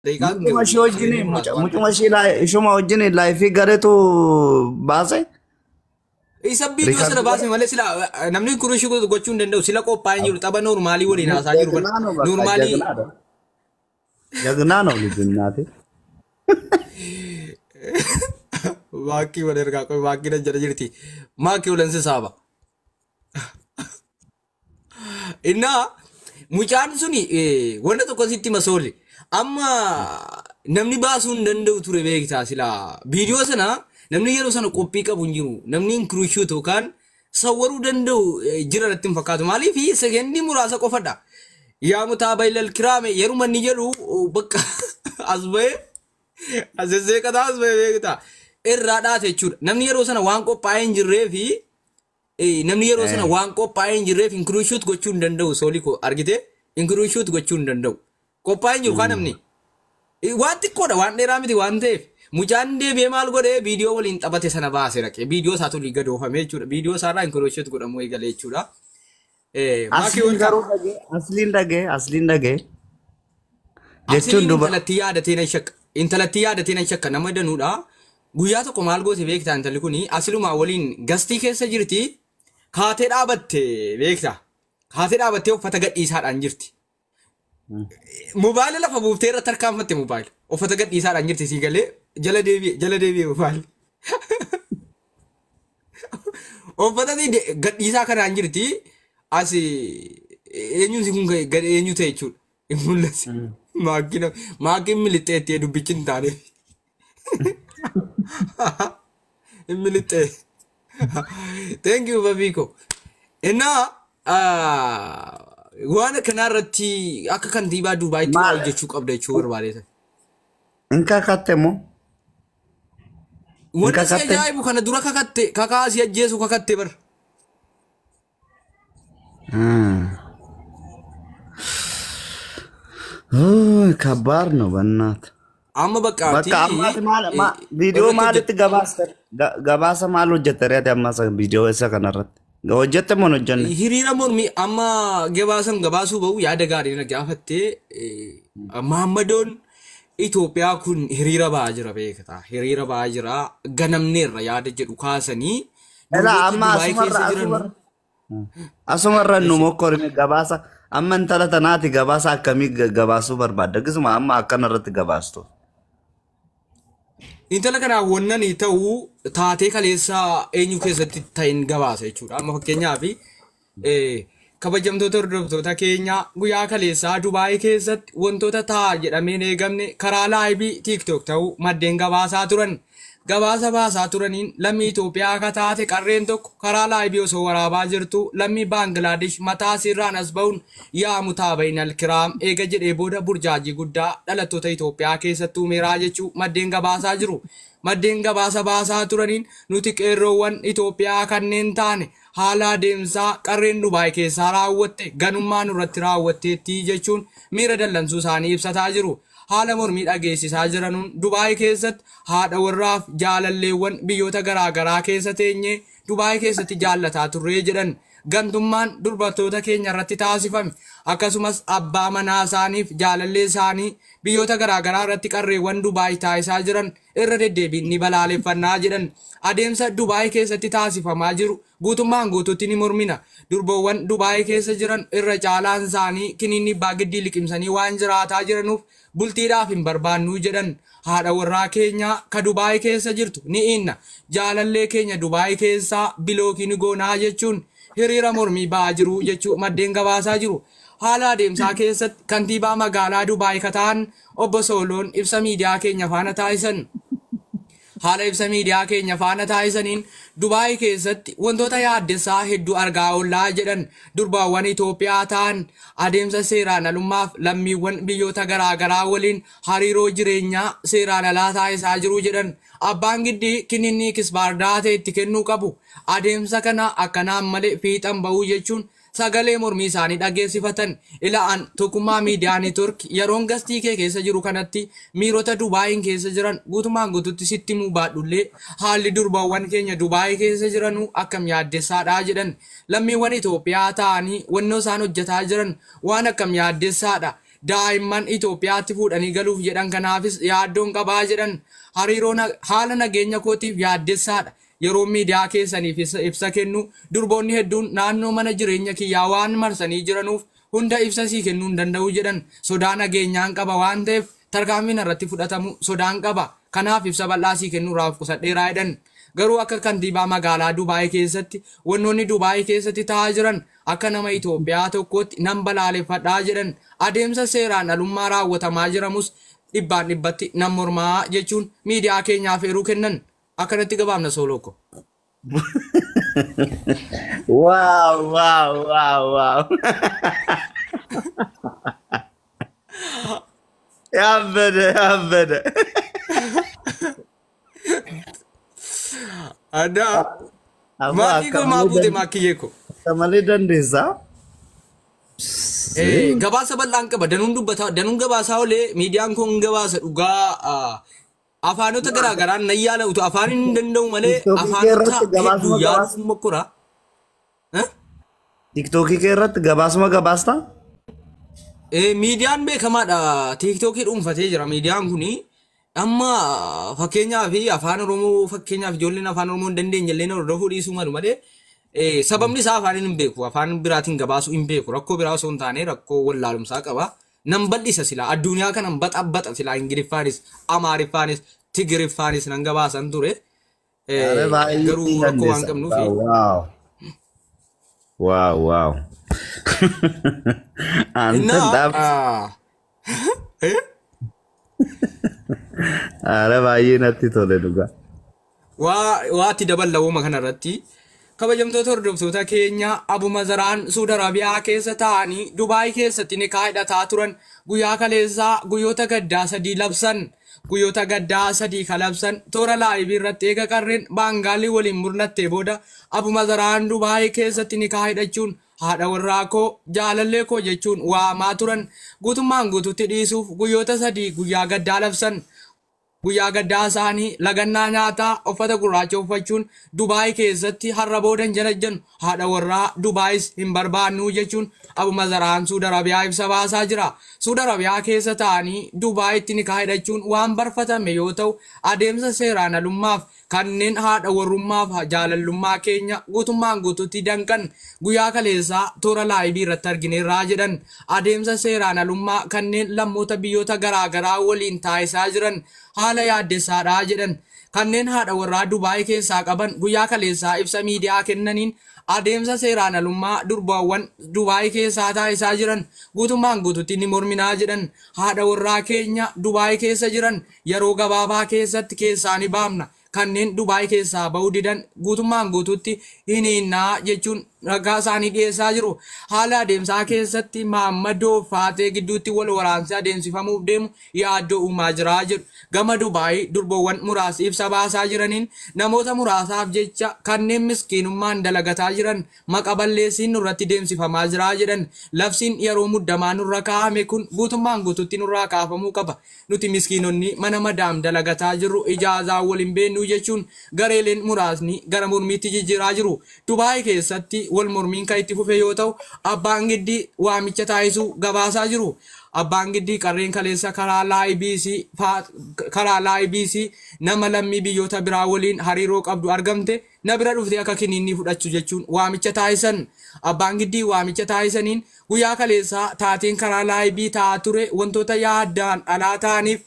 Deeqaan Mucuma ishee wajjin sekendiin muraasa waan mucuma ta'eef. ishuma wajjin laayifii gareetu baase. Isa biidiyoo sana baase malee sila namni kun ishee gochuu hin danda'u sila qophaa'ee jiru tapha noormaalii waliin haasaa jiru bara. Jagnaa no bakka Noormaalii jagnaadha. Jagnaa no lijunaati. waakkii wal ergaa qoy waakkii na jala jirti. Maakii olansi saaba. Innaa mucaan suni wanta tokko sitti masooli. Amma namni baasuu hin danda'u ture beektaa sila biidiyoo sana namni yeroo sana qophii qabu hin jiru. Namni inkirushuut yookaan sawwaruu danda'u jira irratti hin fakkaatu. Maaliif sekendii muraasa qofadha. Yaa mutaaba ilal kiraame yeruma inni jedhu bakka as bahee asesseeqataa as bahee beektaa irraa dhaate jechuudha. Namni yeroo sana waan qophaa'ee hin jirree fi namni yeroo sana waan qophaa'ee hin jirreef inkirushuut gochuu hin danda'u soolii koo argite inkirushuut gochuu hin danda'u. Qophaa'ee hin jiru kan namni waan xiqqoodha waan dheeraa miti waan ta'eef mucaan deebi'ee maal godhee biidiyoo waliin taphate sana baase dhaqee biidiyoo isaa tolii gadoofame jechuudha. Biidiyoo isaarraa inkirushuut godhamuu eegalee jechuudha. Asliin garuu dhagee asliin dhagee jechuun duba intalatti yaadatee nan shakka nama danuudha. Guyyaa tokko maal goote beektaa intalli kuni aslumaa waliin gastii keessa jirti kaatee dhaabatte beektaa kaatee dhaabattee uffata gadhiisaadhaan jirti. Mobaayila lafa buuftee irratti harkaanfatte mobaayila uffata gadhiisaadhaan jirti sii galee jala deebi'e mobaayila. Uffata gadhiisaa kanaan jirti as eenyuun si kun eenyu ta'e jechuudha. Hin mul'atu. Maakiin milixxeetti dubbichi hin taane. Milixxee. Thank you Babiko. Innaa waan kanarratti akka kantiibaa Duubaayitti waa hojjechuu qabda jechuu barbaadeeta. Inka kakatte moo? Wanta si ajaa'ibu kana dura kakatte kakaasii ajjeesu kakatte bar. ከባድ ነው በእናት አማ በቃ አማት ቪዲዮ ማለት ገባሰ ማል ወጀተሪያ ደማሰ ቪዲዮ እሰ ከነረት ወጀተ ምን ወጀነ ሂሪራ ሞርሚ አማ ገባሰን ገባሱ በው ያደጋሪ ነገ አፈቴ መሐመዶን ኢትዮጵያ ኩን ሂሪራ ባጅራ በከታ ሂሪራ ባጅራ ገነምኔራ ያደ ጀዱ ካሰኒ እላ አማ አስመረኑ ሞኮር ገባሳ አመን ተለተናቲ ገባሳ ከሚ ገባሱ በርባደ ግዝማ አማ አከነረት ገባስቶ intala kana wonnan ta'u taatee kaleessa eenyu keessatti ta'in gabaasa jechuudha. Amma fakkeenyaaf kabajamtoota hordoftoota keenya guyyaa kaleessaa Dubaay keessatti wantoota ta'a jedhameen eegamne karaa laayibii TikTok ta'u maddeen gabaasaa turan. Gabaasa baasaa turaniin lammii Itoophiyaa akka taate qarreen tokko karaa laayibii osoo waraabaa jirtu lammii Baangilaadesh mataa sirraan as ba'uun yaa mutaabayinal kiraam eega jedhee booda burjaajii guddaa dhalattoota Itoophiyaa keessatti uumeeraa jechuu maddeen gabaasaa jiru. Maddeen gabaasa baasaa turaniin nuti qeerroowwan Itoophiyaa kanneen taane haala adeemsaa qarreen Dubaay keessaa raawwatte ganummaa nurratti raawwatteetti jechuun miira dallansuu isaanii ibsataa jiru. Haala mormii dhageessisaa jiranuun Dubaay keessatti haadha warraaf jaalalleewwan biyyoota garaagaraa keessa teenyee Dubaay keessatti jaallataa turree jedhan gantummaan dubartoota keenya irratti taasifame akkasumas abbaa manaa isaaniif jaalallee isaanii biyyoota garaagaraa irratti qarreewwan Dubaay taasisaa jiran irra deddeebiin ni balaaleffannaa jedhan adeemsa Dubaay keessatti taasifamaa jiru guutummaan guutuutti ni mormina durboowwan Dubaay keessa jiran irra caalaan isaanii kiniinni baagiddii liqimsanii waan jiraataa jiranuuf bultiidhaaf hin barbaannu jedhan haadha warraa keenya ka Dubaay keessa jirtu ni inna jaalallee keenya Dubaay keessaa bilookii ni goonaa jechuun hiriira mormii ba'aa jiru jechuu maddeen gabaasaa jiru. Haala adeemsaa keessatti kantiibaa magaalaa Dubaay kataan obbo Sooloon ibsa miidiyaa keenya faana taasisan. Haala ibsa miidiyaa keenya faana taasisaniin Dubaay keessatti wantoota yaaddessaa hedduu argaa oollaa jedhan durbaawwan Itoophiyaa ta'an adeemsa seeraan alummaaf lammiiwwan biyyoota garaagaraa waliin hariiroo jireenyaa seeraan alaa taasisaa jiru jedhan abbaan giddii kiniinni kisbaardaa ta'e itti kennuu qabu adeemsa kana akkanaan malee fiixan ba'uu jechuun sagalee mormii isaanii dhageessifatan ila'an tokkummaa miidiyaa neetwork yeroon gastii kee keessa jiru kanatti miirota Dubaayin keessa jiran guutumaan guututti sitti himuu baadhullee haalli durbaawwan keenya Dubaay keessa jiranuu akkam yaaddessaadha jedhan lammiiwwan Itoophiyaa ta'anii wannoo isaan hojjetaa jiran waan akkam yaaddessaadha daa'imman Itoophiyaatti fuudhanii galuuf jedhan kanaafis yaaddoon qabaa jedhan hariiroon haala nageenya kootiif yaaddessaadha. Yeroo miidiyaa keessaniif ibsa kennu durboonni hedduun naannoo mana jireenya kiyyaa waan marsanii jiranuuf hunda ibsa sii kennuu hin danda'u jedhan sodaa nageenyaan qaba waan ta'eef tarkaanfiin irratti fudhatamu sodaan qaba. Kanaaf ibsa bal'aa sii kennuudhaaf qusadheeraa jedhan. Garuu akka kantiibaa magaalaa Dubaay keessatti wannoonni Dubaay keessatti ta'aa jiran akka nama Itoophiyaa tokkootti nan balaaleffadhaa jedhan adeemsa seeraan alummaa raawwatamaa jiramus dhibbaan dhibbatti nan mormaa jechuun miidiyaa keenyaaf eeruu kennan. Akkanatti gabaabna Soolokko. Wow. Yabbede. Ada. Maki ko mabute makiye ko. Tamale dandeessa. Gabaasa bal'aan qaba. Danuun gabaasaa olee miidiyaan kun gabaasa dhugaa afaanota garaagaraan nan yaala'utu afaan hin danda'u malee afaanota hedduu yaaluun mokkora. TikTokii kee irratti gabaasuma gabaasta? Miidiyaan beekamaadha. TikTokii dhuunfatee jira miidiyaan kuni. Amma fakkeenyaaf afaan Oromoo fakkeenyaaf ijoolleen afaan Oromoo hin dandeenye illee hordofuu dhiisuu malu malee sababni isaa afaan hin beeku. Afaan biraatiin gabaasuu hin beeku. Rakkoo biraa osoo hin taane rakkoo wallaalumsaa qaba. Nan bal'isa sila addunyaa kanan baxa sila Ingiliffaanis Amaariffaanis Tigiriffaanis nan gabaasan ture. Garuu rakkoo waan qabnuufi. Wow. Are baay'ee natti tole dhugaa. Waatti daballawuma kanarratti kabajamtoota hordoftoota keenya Abuma Zaraan Suudi Arabiyaa keessa ta'anii Dubaay keessatti ni kaa'idhataa turan guyyaa kaleessaa guyyoota gaddaa sadii labsan. Guyyoota gaddaa sadii kalabsan toora laayivii irratti eega qarreen baangaalii waliin murnattee booda Abuma Zaraan Dubaay keessatti ni kaa'idhachuun haadha warraa koo jaalallee koo jechuun waamaa turan guutummaan guututti dhiisuuf guyyoota sadii guyyaa gaddaa labsan. Guyyaa gaddaa isaanii lagannaa nyaataa uffata gurraacha uffachuun Dubaay keessatti har'a boodan janajjan haadha warraa Dubaayis hin barbaannu jechuun Abuma Zaraan Suudi Arabiyaa ibsa baasaa jira. Suudi Arabiyaa keessa ta'anii Dubaayitti ni kaa'idhachuun waan barfatame yoo ta'u adeemsa seeraan alummaaf kanneen haadha warrummaaf jaalallummaa keenya guutummaan guututti danqan guyyaa kaleessaa toora laayivii irratti argineerraa jedhan adeemsa seeraan alummaa kanneen lammoota biyyoota garaagaraa waliin taasisaa jiran haala yaaddessaadhaa jedhan kanneen haadha warraa Dubaay keessaa qaban guyyaa kaleessaa ibsa miidiyaa kennaniin adeemsa seeraan alummaa durbaawwan Dubaay keessaa taasisaa jiran guutummaan guututti ni morminaa jedhan haadha warraa keenya Dubaay keessa jiran yeroo gabaabaa keessatti keessaa ni baamna. Kanneen Dubaay keessaa ba'uu didan guutummaan guututti hiniinnaa jechuun ragaa isaanii dhiyeessaa jiru. Haala adeemsaa keessatti Maammadoo Faatee gidduutti wal waraansi adeemsifamuuf deemu yaaddoo uumaa jiraa jedhu. Gama Dubaay durboowwan muraasa ibsa baasaa jiraniin namoota muraasaaf jecha kanneen miskiinummaan dalagataa jiran maqa balleessiin nurratti deemsifamaa jiraa jedhan. Labsiin yeroo muddamaa nurra kaa'ame kun guutummaan guututti nurraa kaafamuu qaba. Nuti miskiinonni mana madaam dalagataa jirru ijaazaa waliin beenu jechuun gareeleen muraasni gara mormiitti jijjiiraa jiru. Dubaay keessatti wal mormiin kan itti fufe yoo ta'u abbaan giddii waamicha taasisuu gabaasaa jiru. Abbaan giddii qarreen kaleessa karaa laayibc nama lammii biyyoota biraa waliin hariiroo qabdu argamte na bira dhufte akka kiniinni fudhachu jechuun waamicha taasisan. Abbaan giddii waamicha taasisaniin guyyaa kaleessaa taateen karaa laayibii ta'aa ture wantoota yaaddaan alaa ta'aniif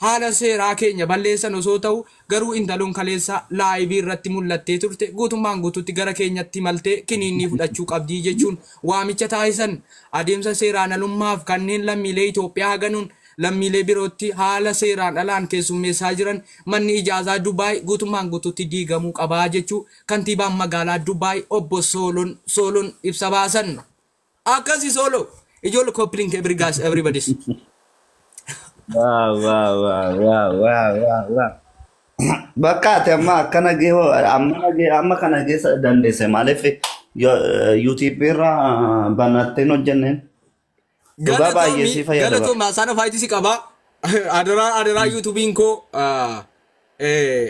haala seeraa keenya balleessan osoo ta'u garuu intaloon kaleessa laayibii irratti mul'attee turte guutummaan guututti gara keenyatti maltee kiniinni fudhachuu qabdii jechuun waamicha taasisan. Adeemsa seeraan alummaaf kanneen lammiilee Itoophiyaa ganuun lammiilee birootti haala seeraan alaan keessummeessaa jiran manni ijaazaa Dubaay guutummaan guututti diigamuu qabaa jechuu kantiibaan magaalaa Dubaay obbo Soolon ibsa baasan. Akkasi Soolo ijoollee koppiliin everybody's. Wow. Bakka ati amma akkana amma kana geessa dandeesse maaliif YouTube irra banattee hojjenneen dhugaa baay'ee si fayyada. Galatoomaa sana faayitii si qaba. Adaraa YouTubein koo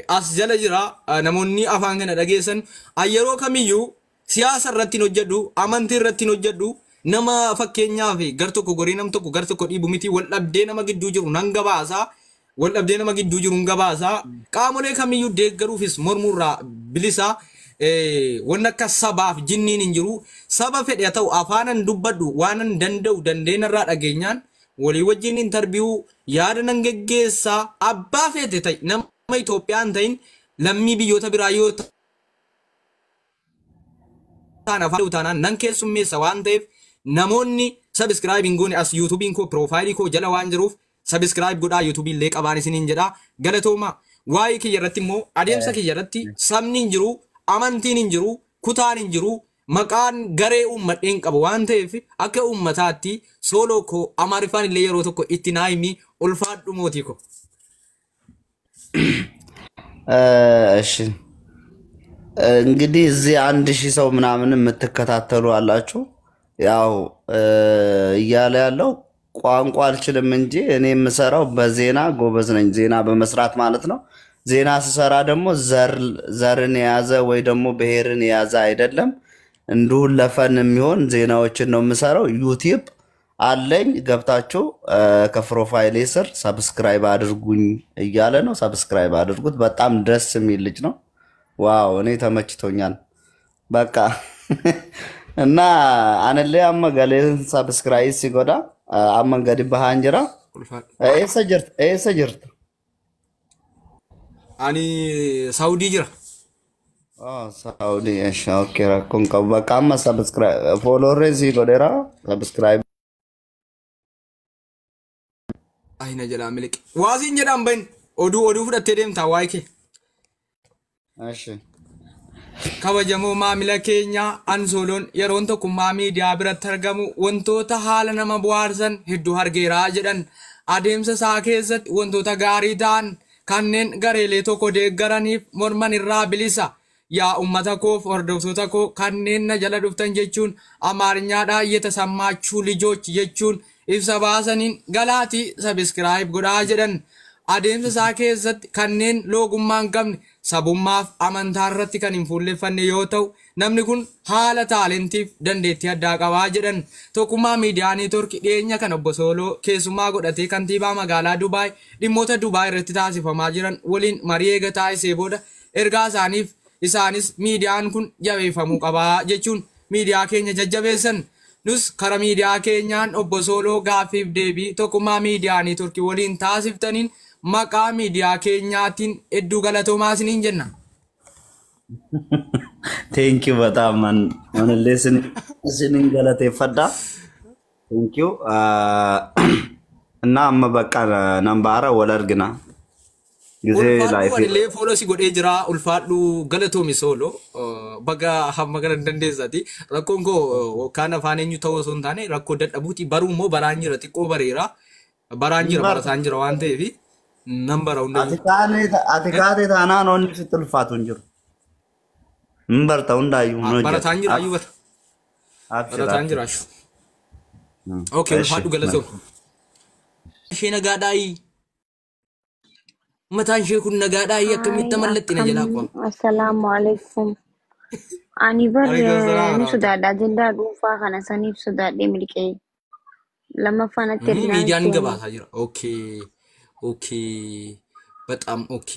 as jala jira namoonni afaan kana dhageessan yeroo kamiyyuu siyaasa irratti hojjedhu amantii irratti hojjedhu nama fakkeenyaaf gar tokko gorii nam tokko gar tokko dhiibu miti wal dhabdee nama gidduu jiru nan gabaasa wal dhabdee nama gidduu jiru nan gabaasa qaamolee kamiyyuu deeggaruufis mormurraa bilisa wanna akka sabaaf jinniin hin jiru saba fedhe ta'u afaanan dubbadhu waanan danda'u dandeenarraa dhageenyaan walii wajjin interview yaada nan geggeessaa abbaa fedhe ta'e nama Itoophiyaan ta'in lammii biyyoota biraa yoo ta'an afaan utaanaan nan keessummeessa waan ta'eef namoonni subscribing goone as YouTubein koo profile koo jala waan jiruuf subscribe godhaa YouTube illee qabaan isiniin jedha galatooma waa'ee kiyya irratti immoo adeemsa kiyya irratti sabni hin jiru amantiin hin jiru kutaan hin jiru maqaan garee uummadheen qabu waan ta'eef akka uummataatti sooloo koo amaariffaan illee yeroo tokko itti naayimii ulfaadhu mootii koo. እሺ እንግዲህ እዚህ 1000 ሰው ምናምን የምትከታተሉ አላችሁ። ያው እያለ ያለው ቋንቋ አልችልም እንጂ እኔ የምሰራው በዜና ጎበዝ ነኝ፣ ዜና በመስራት ማለት ነው። ዜና ስሰራ ደግሞ ዘርን የያዘ ወይ ደግሞ ብሔርን የያዘ አይደለም። እንዲሁ ለፈን የሚሆን ዜናዎችን ነው የምሰራው። ዩቲዩብ አለኝ፣ ገብታችሁ ከፕሮፋይሌ ስር ሰብስክራይብ አድርጉኝ እያለ ነው። ሰብስክራይብ አድርጉት። በጣም ደስ የሚል ልጅ ነው። ዋው እኔ ተመችቶኛል በቃ እና አንለ አመገሌን ሰብስክራይብ ሲጎዳ አመንገዲ በሃንጀራ ኤሰጅርት አኒ ሳውዲ ጅራ ሳውዲ እሺ ኦኬ ረኩን በቃ አማ ሰብስክራይብ ፎሎወርስ ሲጎደራ ሰብስክራይብ አይነ ጀላ ምልክ ዋዚን ጀዳም በን ኦዱ ፍደቴ ደምታ ዋይኬ እሺ kabajamoo maamila keenya ansooloon yeroon tokkummaa miidiyaa biratti argamu wantoota haala nama bu'aarsan hedduu argeeraa jedhan adeemsa isaa keessatti wantoota gaarii ta'an kanneen gareelee tokko deeggaraniif morman irraa bilisa yaa ummata koof hordoftoota koo kanneen na jala dhuftan jechuun amaarኛadhaa እየተሰማችሁ ልጆች jechuun ibsa baasaniin galaatii subscribe godhaa jedhan adeemsa isaa keessatti kanneen loogummaan qabne sabummaaf amantaa irratti kan hin fuulleffanne yoo ta'u namni kun haala taalentiif dandeettii addaa qabaa jedhan tokkummaa miidiyaa neetwork dhiyeenya kan obbo Sooloo keessummaa godhatee kantiibaa magaalaa Dubaay dhimmoota Dubaay irratti taasifamaa jiran waliin marii eegataa isee booda ergaa isaaniif isaanis miidiyaan kun jabeeffamuu qabaa jechuun miidiyaa keenya jajjabeessan nus kara miidiyaa keenyaan obbo Sooloo gaaffiif deebii tokkummaa miidiyaa neetwork waliin taasiftaniin maqaa miidiyaa keenyaatiin hedduu galatoomaa isiniin jenna. Thank you በጣም ማንለስ እስኒን ገለቴፈዳ Thank you እና አመበቃ ነምባራ ወለርግና ጊዜ ላይፍ ወለ ፎሎሲ ጎዴ ጅራ ኡልፋዱ ገለቶሚ ሶሎ በጋ ሀመገረ እንደንደዛቲ ረኮንጎ ካና ፋኔኙ ተወሶን ታኔ ረኮ ደደቡቲ በሩሞ በራኝረ ጢቆ በሬራ በራኝረ በራሳንጅራ ዋንቴ ፊ number on atikate tana non situl fatun jur mbarta undayu no baratanjir ayu baratanjir ashu okay fadu galazo shena gadai matan shekun nagadai yakamit tamalletina jela kwa assalamu alaikum ani bar ni sudah ada agenda dufa kana sanif sudah de milike lama fana terina midian gaba hajira okay okay በጣም ኦኬ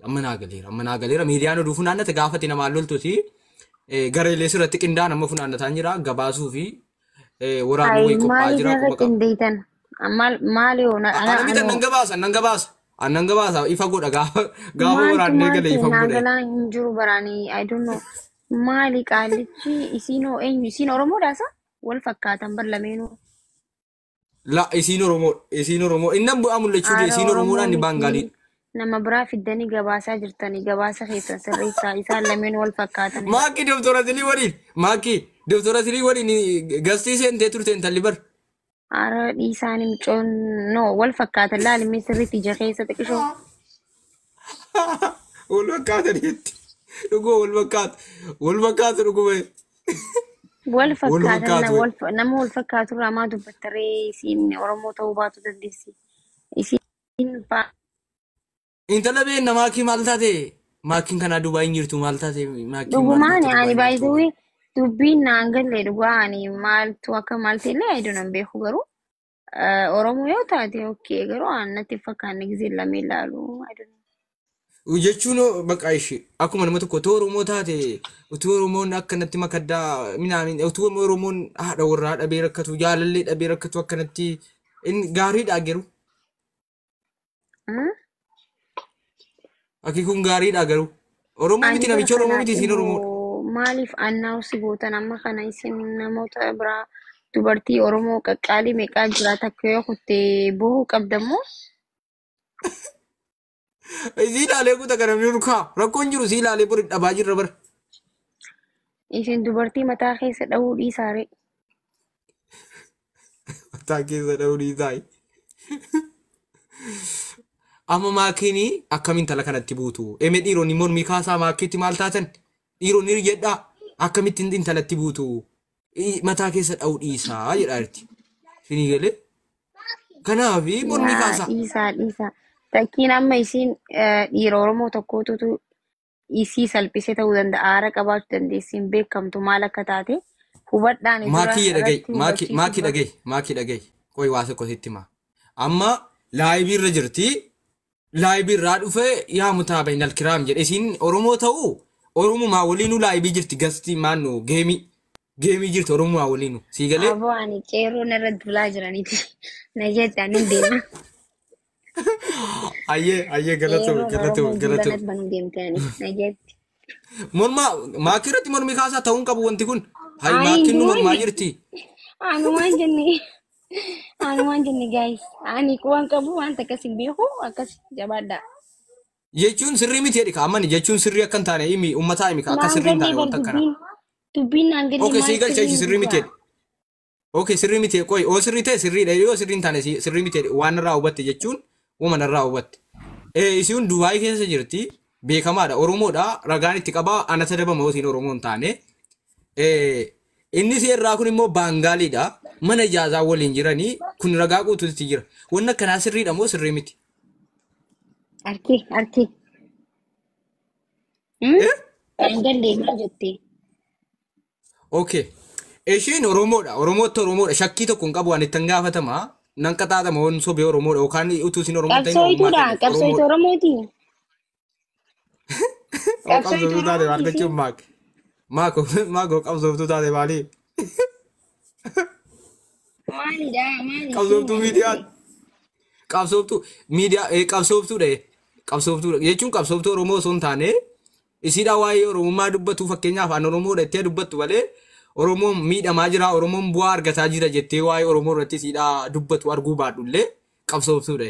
አመናገሌራ ሚዲያኑ ዱፉናነ ተጋፈቲና ማሉልቱቲ ገሬሌ ስረት ቅንዳ ነመ ፉናነ ታንጅራ ጋባሱ ፊ ወራዱ ወይ ቆባጅራ ቆበቃ እንደይተን ማል ሆነ አናሚተ ነንገባሳ ይፈጎዳ ጋቦ ወራኔ ገለ ይፈጎዳ ናገላ እንጅሩ በራኒ አይ ዶንት ኖ ማሊ ቃልቺ ኢሲኖ ኦሮሞ ዳሳ ወልፈካተን በርለሜኑ La isino romo innam bu amul lechu isino romo nan ni bangali nama bra fiddani gabasa jirtani gabasa khaysan sirrisa isa lamen wal fakatan maki doktora tili wadi ni gasti sen te turten talibar ara isani mchon no wal fakatan la limi sirriti je khaysa takisho wal fakatan dugo wal fakat dugo والفكات نمو الفكات رمادو بتري سين ورمو توباتو تدسي سين با انت لبين ماكي مالتاتي ماكين كان دبي نيرتو مالتاتي ماكي دوغمان يعني باي ذوي dubbiin naan galle dhugaa ani maaltu akka maalti illee ayidoon beeku garuu Oromoo yoo taate okkee garuu natti fakkaanne gisee lamee ilaalu ayidoon. jechuun bakka ishee akkuma nama tokko utuu Oromoo taate utuu Oromoon akkanatti makaddaa minaamin utuu Oromoon haadha warraa dhabee rakkatu jaalallee dhabee rakkatu akkanatti gaariidha garuu. Aki kun gaariidha garuu. Oromoo miti namicha Oromoo miti isin Oromoo. Maaliif annaa si gootan amma kana isin namoota biraa dubartii Oromoo qaqqaalii meeqaa jira takka yoo kuttee bohuu qabdammoo. Si ilaalee kuta kana ni rukaa rakkoon jiru si ilaalee bori dhabaa jirra bara. Isin dubartii mataa keessa dhahuu dhiisaare. Mataa keessa dhahuu dhiisaare. Amma maakiini akkamiin tala kanatti buutu? Eme dhiironni mormii kaasaa maakiitti maal taatan? Dhiironni jedhaa akkamitti intalatti buutu? Mataa keessa dhahuu dhiisaa jedhaa jirti. Sinii galee? Kanaaf mormii kaasaa. Dhiisaa. Fakkiin amma isiin dhiira Oromoo tokkootu isii salphisee ta'uu danda'a. Aara qabaachuu dandeessiin beekamtu maal akka taate hubadhaan. Maakii dhagaye. Qoy waa tokko sitti himaa. Amma laayivii irra jirti. Laayivii irraa dhufee yaa mutaa bainal kiraam jedhe isiin Oromoo ta'uu Oromumaa waliinu laayivii jirti gasti maannu geemii jirti Oromumaa waliinu sii galee. Aboo ani qeerroon irra duulaa jiraniiti na jedhaan hin deema. Ayyee galatu. Mormaa maakii irratti mormii kaasaa ta'uun qabu wanti kun. Hayi maakiin nu mormaa jirti. Anumaan jenne guys. Ani kuwan qabu wanta akkasii beeku akkas jabaadha. Jechuun sirrii miti jedhi kaa'amani jechuun sirrii akka hin taane himi uummataa himi akka sirrii hin taane wanta akkana. Dubbiin naan galee Okay sii galcha sirrii miti jedhi. Okay sirrii miti qoy oo sirrii ta'e sirriidha yoo sirrii hin taane sirrii miti jedhi waan irraa hubatte jechuun uuman irraa hubatte. Isiin Dubaay keessa jirti beekamaadha Oromoodha ragaan itti qabaa anata dabama hotiin Oromoo hin taane. Inni seerraa kun immoo Baangaaliidha. Mana ijaazaa waliin jiranii kun ragaa guutuutti jira. Wanni akkanaa sirriidha moo sirrii miti? Arki. Galee maal jettee? Okay. Ishiin Oromoodha. Oromoodha. Shakkii tokko hin qabu waan itti hin gaafatama. Nan qaxaadama waan sobee Oromoodha yookaan utuu isin Oromoo ta'e. Qabsooytuu Oromooti. Qabsooftuu taate maal jechuun maako qabsooftuu taate maali? Qabsooftuu miidiyaa. Qabsooftuu miidiyaa qabsooftuudha. Qabsooftuudha jechuun qabsooftuu Oromoo osoo hin taane isiidha waa'ee Oromummaa dubbatu fakkeenyaaf aan Oromoodha jettee dubbattu malee Oromoon miidhamaa jira Oromoon bu'aa argataa jira jettee waa'ee Oromoo irratti isiidha dubbatu arguu baadhullee qabsooftuudha.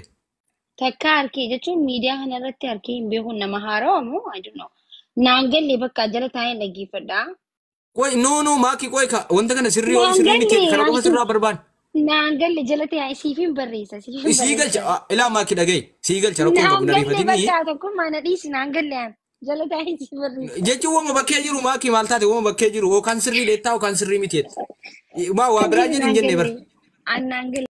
Takka harkee jechuun miidiyaa kanarratti harkee hin beeku nama haarawaa moo ajunoo naan galee bakka jala taa'ee dhaggeeffadhaa. Qoy no maakii qoy wanta kana sirrii miti kana qofa sirraa barbaadu. Naan galee jala taa'ee siifin barreessa. Sii galcha ilaa maakii dhagaye sii galcha rakkoon qabu nariifatinii. Naan galee bakka tokko mana dhiisi naan galee jala taa'ee siifin barreessa. Jechuun wama bakkee jiru maakii maal taate wama bakkee jiru yookaan sirrii dheettaa yookaan sirrii miti. Waa biraa jedhin jenne bara. Naan galee.